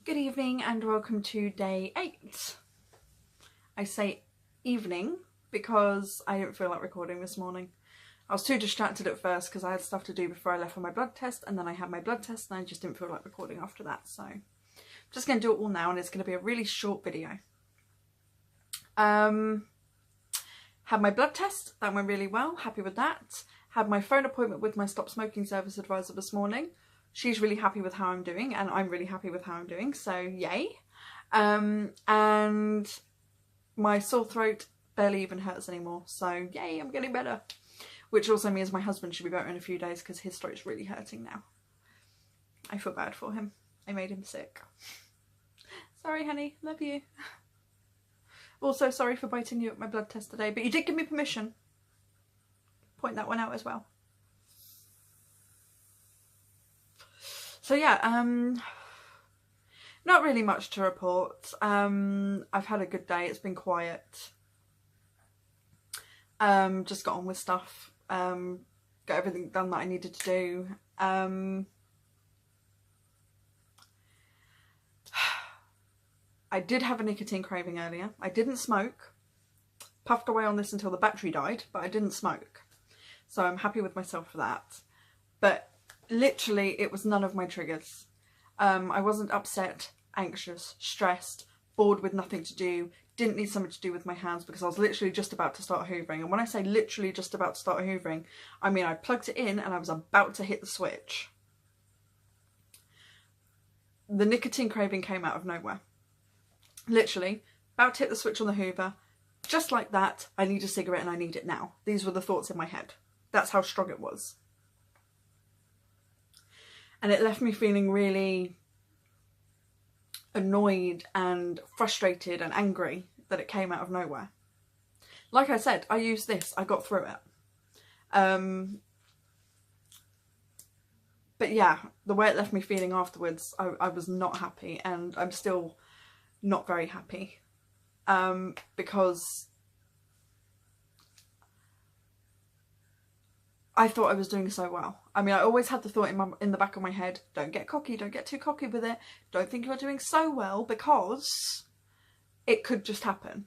Good evening and welcome to day 8. I say evening because I didn't feel like recording this morning. I was too distracted at first because I had stuff to do before I left for my blood test, and then I had my blood test and I just didn't feel like recording after that. So I'm just going to do it all now, and it's going to be a really short video. Had my blood test, that went really well, happy with that. Had my phone appointment with my Stop Smoking Service advisor this morning. She's really happy with how I'm doing and I'm really happy with how I'm doing, so yay. And my sore throat barely even hurts anymore, so yay, I'm getting better. Which also means my husband should be better in a few days because his throat's really hurting now. I feel bad for him. I made him sick. Sorry honey, love you. Also sorry for biting you at my blood test today, but you did give me permission. Point that one out as well. So yeah, not really much to report. I've had a good day, it's been quiet. Just got on with stuff, got everything done that I needed to do. I did have a nicotine craving earlier. I didn't smoke, puffed away on this until the battery died, but I didn't smoke. So I'm happy with myself for that. But literally, it was none of my triggers. I wasn't upset, anxious, stressed, bored with nothing to do, didn't need something to do with my hands because I was literally just about to start hoovering. And when I say literally just about to start hoovering, I mean I plugged it in and I was about to hit the switch. The nicotine craving came out of nowhere. Literally, about to hit the switch on the hoover, just like that, I need a cigarette and I need it now. These were the thoughts in my head. That's how strong it was. And it left me feeling really annoyed and frustrated and angry that it came out of nowhere. Like I said, I used this, I got through it. But yeah, the way it left me feeling afterwards, I was not happy, and I'm still not very happy. Because I thought I was doing so well. I mean, I always had the thought in the back of my head, don't get cocky, don't get too cocky with it. Don't think you're doing so well because it could just happen.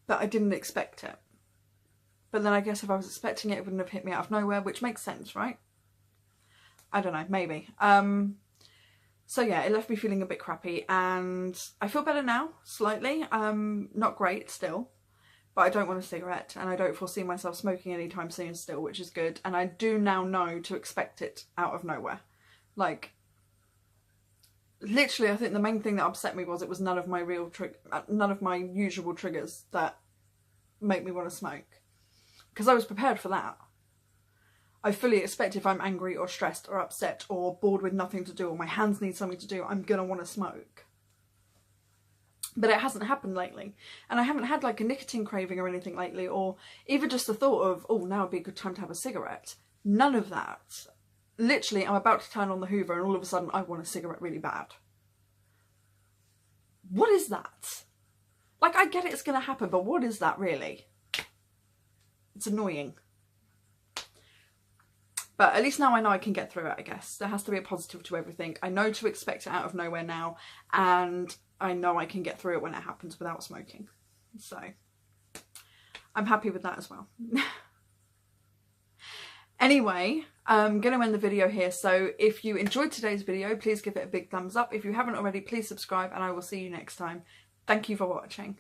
But I didn't expect it. But then I guess if I was expecting it, it wouldn't have hit me out of nowhere, which makes sense, right? I don't know, maybe. So yeah, it left me feeling a bit crappy, and I feel better now, slightly. Not great still. But I don't want a cigarette, and I don't foresee myself smoking anytime soon still, which is good. And I do now know to expect it out of nowhere. Like, literally, I think the main thing that upset me was it was none of my usual triggers that make me want to smoke. Because I was prepared for that. I fully expect if I'm angry or stressed or upset or bored with nothing to do or my hands need something to do, I'm going to want to smoke. But it hasn't happened lately, and I haven't had like a nicotine craving or anything lately, or even just the thought of, oh, now would be a good time to have a cigarette. None of that. Literally, I'm about to turn on the hoover and all of a sudden I want a cigarette really bad. What is that? Like, I get it's going to happen, but what is that really? It's annoying. But at least now I know I can get through it, I guess. There has to be a positive to everything. I know to expect it out of nowhere now, and I know I can get through it when it happens without smoking. So I'm happy with that as well. Anyway, I'm going to end the video here. So if you enjoyed today's video, please give it a big thumbs up. If you haven't already, please subscribe, and I will see you next time. Thank you for watching.